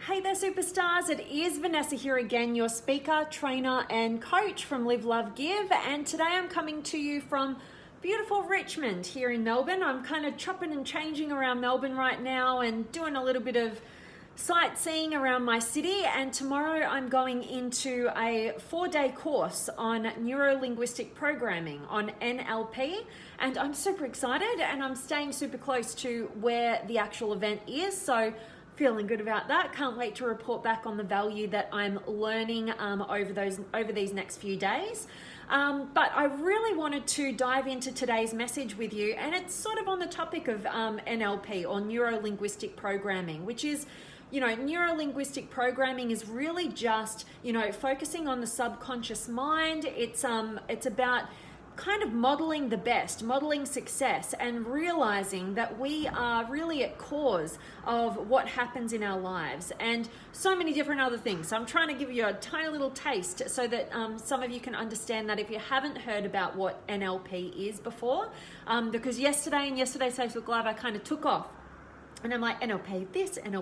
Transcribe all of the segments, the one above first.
Hey there, superstars. It is Vanessa here again, your speaker, trainer, and coach from Live, Love, Give. And today I'm coming to you from beautiful Richmond here in Melbourne. I'm kind of chopping and changing around Melbourne right now and doing a little bit of sightseeing around my city. And tomorrow I'm going into a 4-day course on neuro-linguistic programming, on NLP. And I'm super excited, and I'm staying super close to where the actual event is. So feeling good about that. Can't wait to report back on the value that I'm learning over these next few days. But I really wanted to dive into today's message with you, and it's sort of on the topic of NLP, or neuro-linguistic programming, which is, neuro-linguistic programming is really just, focusing on the subconscious mind. It's about kind of modeling the best, modeling success, and realizing that we are really at cause of what happens in our lives, and so many different other things. So I'm trying to give you a tiny little taste so that some of you can understand that if you haven't heard about what NLP is before, because yesterday in yesterday's Facebook Live I kind of took off and I'm like, NLP this, and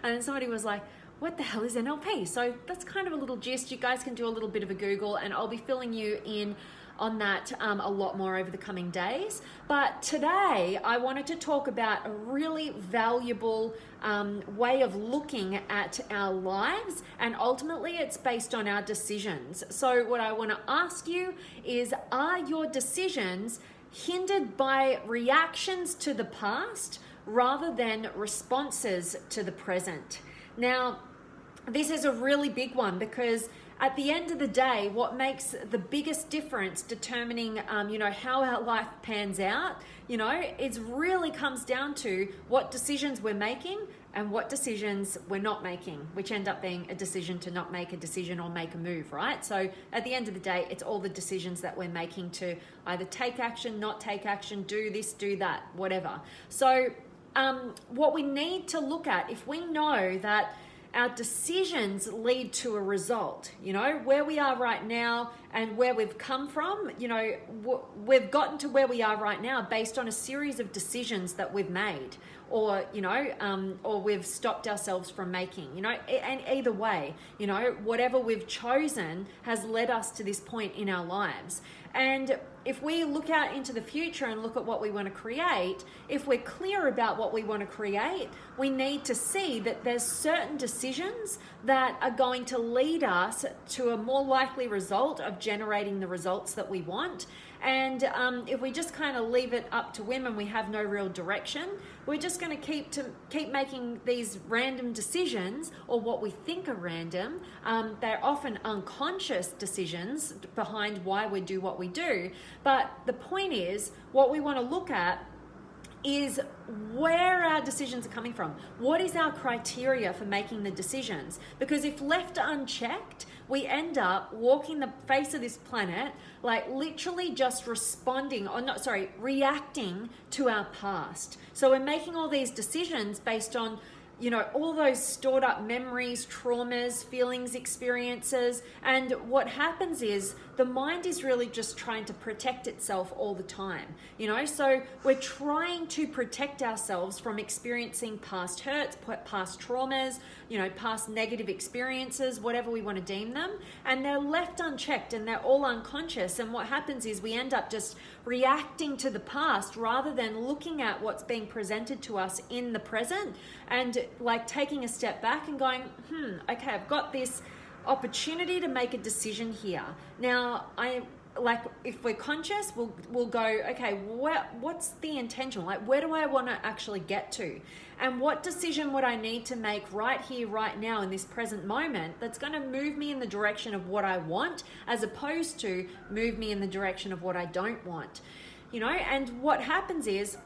then somebody was like, what the hell is NLP? So that's kind of a little gist. You guys can do a little bit of a Google, and I'll be filling you in on that a lot more over the coming days. But today I wanted to talk about a really valuable way of looking at our lives, and ultimately it's based on our decisions. So what I want to ask you is, are your decisions hindered by reactions to the past rather than responses to the present? Now, this is a really big one, because at the end of the day, what makes the biggest difference determining, how our life pans out, it really comes down to what decisions we're making and what decisions we're not making, which end up being a decision to not make a decision or make a move, right? So at the end of the day, it's all the decisions that we're making to either take action, not take action, do this, do that, whatever. So what we need to look at, if we know that our decisions lead to a result, where we are right now and where we've come from, we've gotten to where we are right now based on a series of decisions that we've made, or we've stopped ourselves from making, and either way, whatever we've chosen has led us to this point in our lives. And if we look out into the future and look at what we want to create, if we're clear about what we want to create, we need to see that there's certain decisions that are going to lead us to a more likely result of generating the results that we want. And if we just kind of leave it up to whim and we have no real direction, we're just going to keep making these random decisions, or what we think are random. They're often unconscious decisions behind why we do what we do. But the point is, what we want to look at is where our decisions are coming from. What is our criteria for making the decisions? Because if left unchecked, we end up walking the face of this planet like literally just reacting to our past. So we're making all these decisions based on all those stored up memories, traumas, feelings, experiences. And what happens is the mind is really just trying to protect itself all the time, so we're trying to protect ourselves from experiencing past hurts, past traumas, past negative experiences, whatever we want to deem them. And they're left unchecked and they're all unconscious. And what happens is we end up just reacting to the past rather than looking at what's being presented to us in the present, and like taking a step back and going, okay, I've got this opportunity to make a decision here. Now, if we're conscious, we'll go, okay, what's the intention? Like, where do I want to actually get to? And what decision would I need to make right here, right now, in this present moment that's going to move me in the direction of what I want, as opposed to move me in the direction of what I don't want? And what happens is,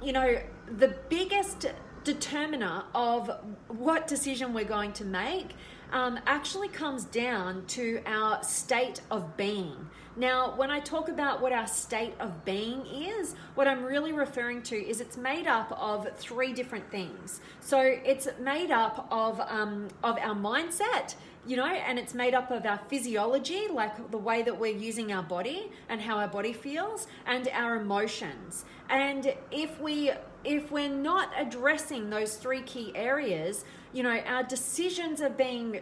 the biggest determiner of what decision we're going to make actually comes down to our state of being. Now, when I talk about what our state of being is, what I'm really referring to is it's made up of 3 different things. So it's made up of our mindset, and it's made up of our physiology, like the way that we're using our body and how our body feels, and our emotions. And if we're not addressing those 3 key areas, our decisions are being,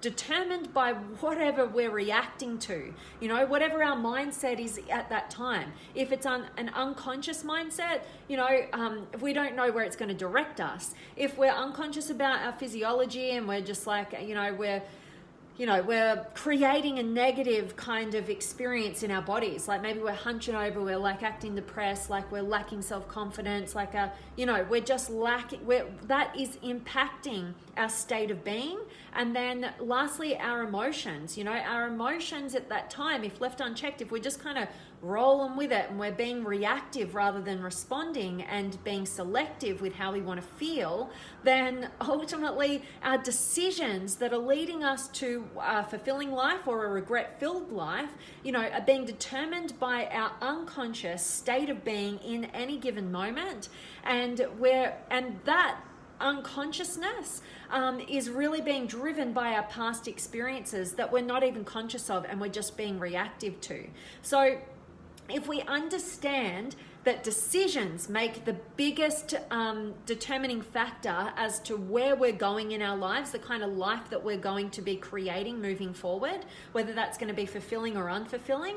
determined by whatever we're reacting to, whatever our mindset is at that time. If it's an unconscious mindset, we don't know where it's going to direct us. If we're unconscious about our physiology and we're just like, we're creating a negative kind of experience in our bodies. Like maybe we're hunching over, we're like acting depressed, like we're lacking self-confidence, like we're just lacking, that is impacting our state of being. And then lastly, our emotions, our emotions at that time, if left unchecked, if we're just kind of rolling with it and we're being reactive rather than responding and being selective with how we want to feel, then ultimately our decisions that are leading us to a fulfilling life or a regret-filled life, are being determined by our unconscious state of being in any given moment. And that unconsciousness is really being driven by our past experiences that we're not even conscious of and we're just being reactive to. So if we understand that decisions make the biggest determining factor as to where we're going in our lives, the kind of life that we're going to be creating moving forward, whether that's going to be fulfilling or unfulfilling,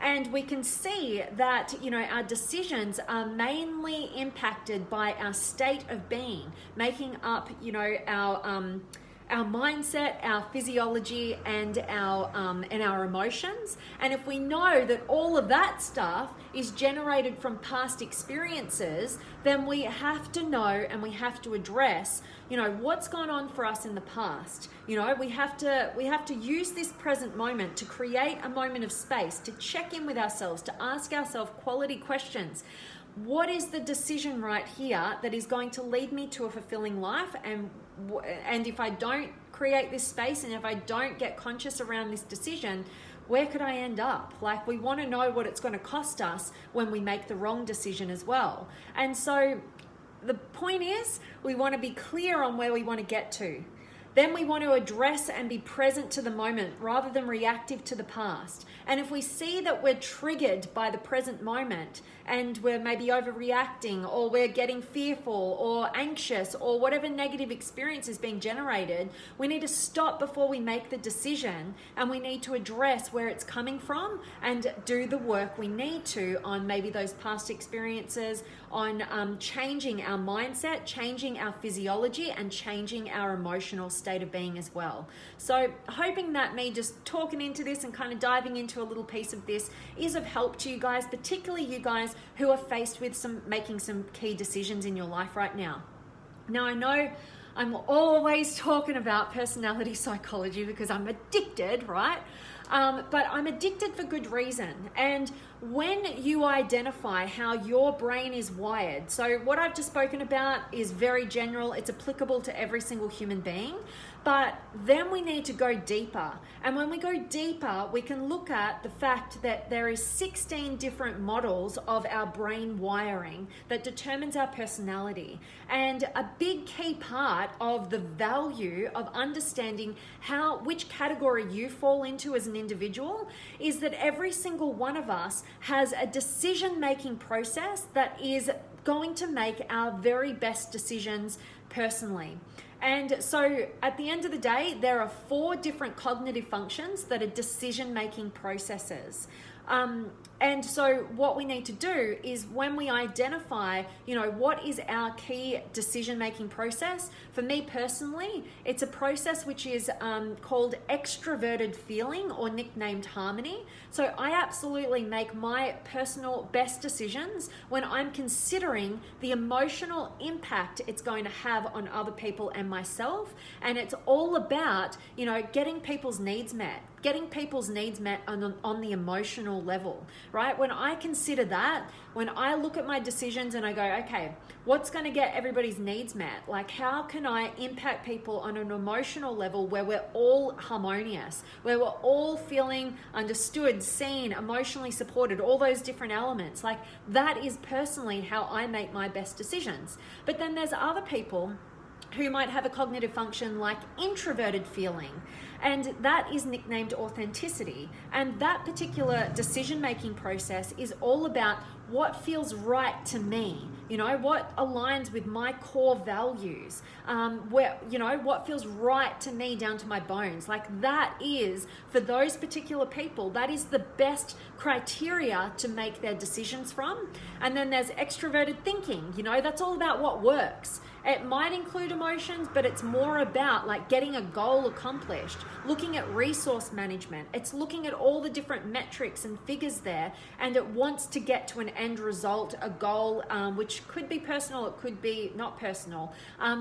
and we can see that, our decisions are mainly impacted by our state of being, making up, our mindset, our physiology, and our emotions. And if we know that all of that stuff is generated from past experiences, then we have to know and we have to address, what's gone on for us in the past. We have to use this present moment to create a moment of space, to check in with ourselves, to ask ourselves quality questions. What is the decision right here that is going to lead me to a fulfilling life? And if I don't create this space and if I don't get conscious around this decision, where could I end up? Like, we want to know what it's going to cost us when we make the wrong decision as well. And so the point is, we want to be clear on where we want to get to. Then we want to address and be present to the moment rather than reactive to the past. And if we see that we're triggered by the present moment and we're maybe overreacting or we're getting fearful or anxious or whatever negative experience is being generated, we need to stop before we make the decision, and we need to address where it's coming from and do the work we need to on maybe those past experiences, on changing our mindset, changing our physiology, and changing our emotional state of being as well. So hoping that me just talking into this and kind of diving into a little piece of this is of help to you guys, particularly you guys who are faced with making some key decisions in your life right now. Now, I know I'm always talking about personality psychology because I'm addicted, right? But I'm addicted for good reason. And when you identify how your brain is wired, so what I've just spoken about is very general, it's applicable to every single human being, but then we need to go deeper. And when we go deeper, we can look at the fact that there is 16 different models of our brain wiring that determines our personality. And a big key part of the value of understanding which category you fall into as an individual is that every single one of us has a decision-making process that is going to make our very best decisions personally. And so at the end of the day, there are 4 different cognitive functions that are decision-making processes. And so what we need to do is when we identify, what is our key decision-making process? For me personally, it's a process which is called extroverted feeling, or nicknamed harmony. So I absolutely make my personal best decisions when I'm considering the emotional impact it's going to have on other people and myself. And it's all about, getting people's needs met. Getting people's needs met on the emotional level, right? When I consider that, when I look at my decisions and I go, okay, what's going to get everybody's needs met? Like, how can I impact people on an emotional level where we're all harmonious, where we're all feeling understood, seen, emotionally supported, all those different elements? Like, that is personally how I make my best decisions. But then there's other people who might have a cognitive function like introverted feeling, and that is nicknamed authenticity. And that particular decision-making process is all about what feels right to me. what aligns with my core values, what feels right to me down to my bones. Like that is, for those particular people, that is the best criteria to make their decisions from. And then there's extroverted thinking, that's all about what works. It might include emotions, but it's more about like getting a goal accomplished, looking at resource management. It's looking at all the different metrics and figures there, and it wants to get to an end result, a goal, which could be personal, it could be not personal.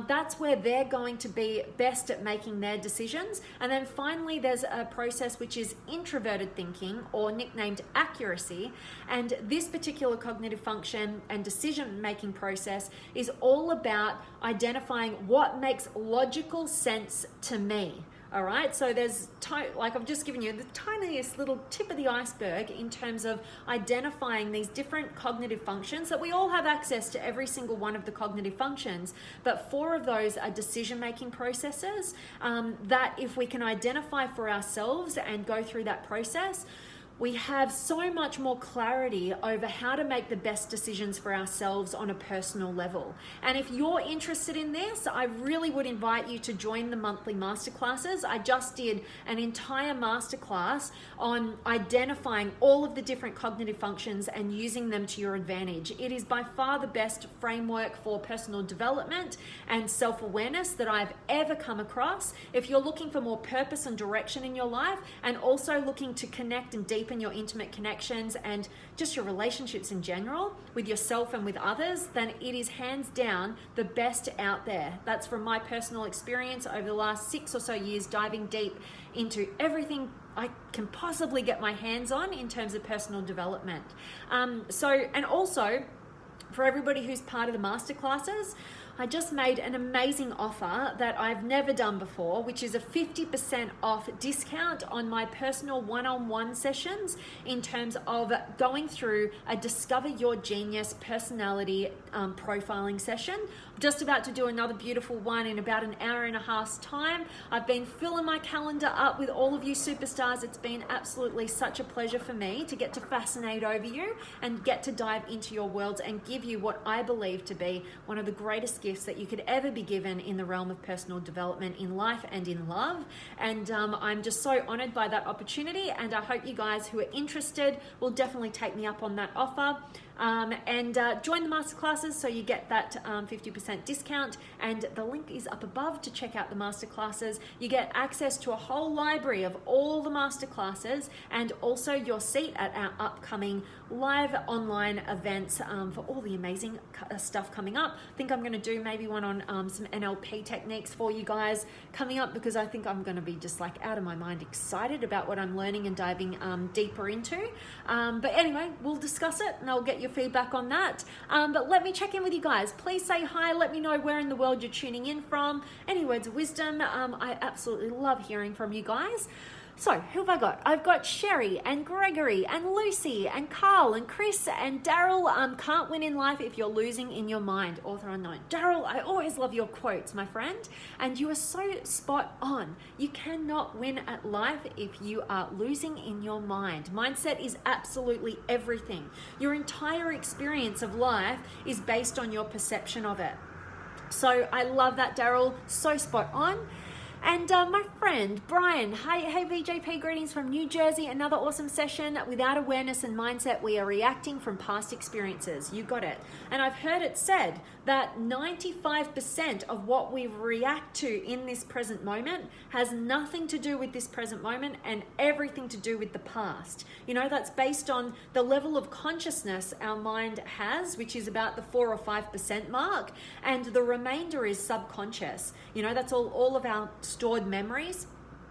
That's where they're going to be best at making their decisions. And then finally, there's a process which is introverted thinking, or nicknamed accuracy. And this particular cognitive function and decision-making process is all about identifying what makes logical sense to me. All right, so there's I've just given you the tiniest little tip of the iceberg in terms of identifying these different cognitive functions that we all have access to every single one of the cognitive functions, but 4 of those are decision-making processes that if we can identify for ourselves and go through that process, we have so much more clarity over how to make the best decisions for ourselves on a personal level. And if you're interested in this, I really would invite you to join the monthly masterclasses. I just did an entire masterclass on identifying all of the different cognitive functions and using them to your advantage. It is by far the best framework for personal development and self-awareness that I've ever come across. If you're looking for more purpose and direction in your life, and also looking to connect and deepen your intimate connections and just your relationships in general with yourself and with others, then it is hands down the best out there. That's from my personal experience over the last 6 or so years, diving deep into everything I can possibly get my hands on in terms of personal development. And also for everybody who's part of the masterclasses, I just made an amazing offer that I've never done before, which is a 50% off discount on my personal one-on-one sessions in terms of going through a Discover Your Genius personality profiling session. I'm just about to do another beautiful one in about an hour and a half's time. I've been filling my calendar up with all of you superstars. It's been absolutely such a pleasure for me to get to fascinate over you and get to dive into your worlds and give you what I believe to be one of the greatest gifts that you could ever be given in the realm of personal development in life and in love. And I'm just so honored by that opportunity, and I hope you guys who are interested will definitely take me up on that offer. And join the masterclasses so you get that 50% discount, and the link is up above to check out the masterclasses. You get access to a whole library of all the masterclasses, and also your seat at our upcoming live online events for all the amazing stuff coming up. I think I'm going to do maybe one on some NLP techniques for you guys coming up, because I think I'm going to be just like out of my mind excited about what I'm learning and diving deeper into. But anyway, we'll discuss it and I'll get your feedback on that. But let me check in with you guys. Please say hi. Let me know where in the world you're tuning in from. Any words of wisdom. I absolutely love hearing from you guys. So who have I got? I've got Sherry and Gregory and Lucy and Carl and Chris and Daryl. Can't win in life if you're losing in your mind. Author unknown. Daryl, I always love your quotes, my friend. And you are so spot on. You cannot win at life if you are losing in your mind. Mindset is absolutely everything. Your entire experience of life is based on your perception of it. So I love that, Daryl. So spot on. And my friend Brian, hey VJP, greetings from New Jersey. Another awesome session. Without awareness and mindset, we are reacting from past experiences. You got it. And I've heard it said that 95% of what we react to in this present moment has nothing to do with this present moment and everything to do with the past. That's based on the level of consciousness our mind has, which is about the 4 or 5% mark, and the remainder is subconscious. That's all of our stored memories,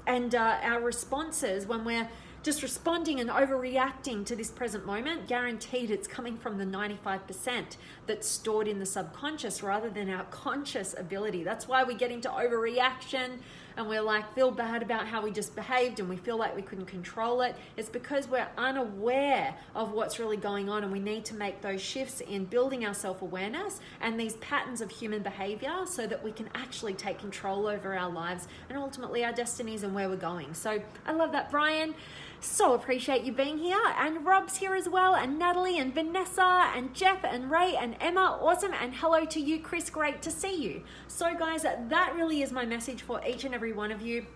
and our responses when we're just responding and overreacting to this present moment, guaranteed it's coming from the 95% that's stored in the subconscious rather than our conscious ability. That's why we get into overreaction, and we're like, feel bad about how we just behaved and we feel like we couldn't control it. It's because we're unaware of what's really going on, and we need to make those shifts in building our self-awareness and these patterns of human behavior so that we can actually take control over our lives and ultimately our destinies and where we're going. So I love that, Brian. So appreciate you being here, and Rob's here as well, and Natalie and Vanessa and Jeff and Ray and Emma. Awesome. And hello to you, Chris. Great to see you. So guys, that really is my message for each and every one of you.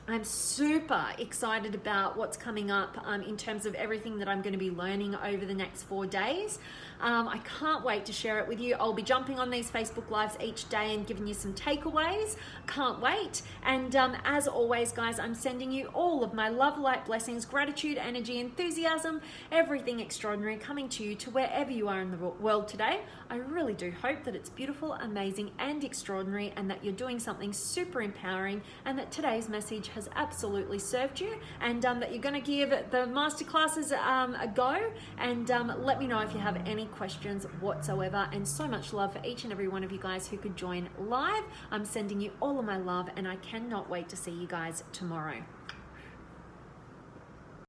I'm super excited about what's coming up in terms of everything that I'm going to be learning over the next 4 days. I can't wait to share it with you. I'll be jumping on these Facebook Lives each day and giving you some takeaways. Can't wait. And as always, guys, I'm sending you all of my love, light, blessings, gratitude, energy, enthusiasm, everything extraordinary coming to you to wherever you are in the world today. I really do hope that it's beautiful, amazing, and extraordinary, and that you're doing something super empowering, and that today's message has absolutely served you, and that you're going to give the masterclasses a go, and let me know if you have any questions whatsoever. And so much love for each and every one of you guys who could join live. I'm sending you all of my love, and I cannot wait to see you guys tomorrow.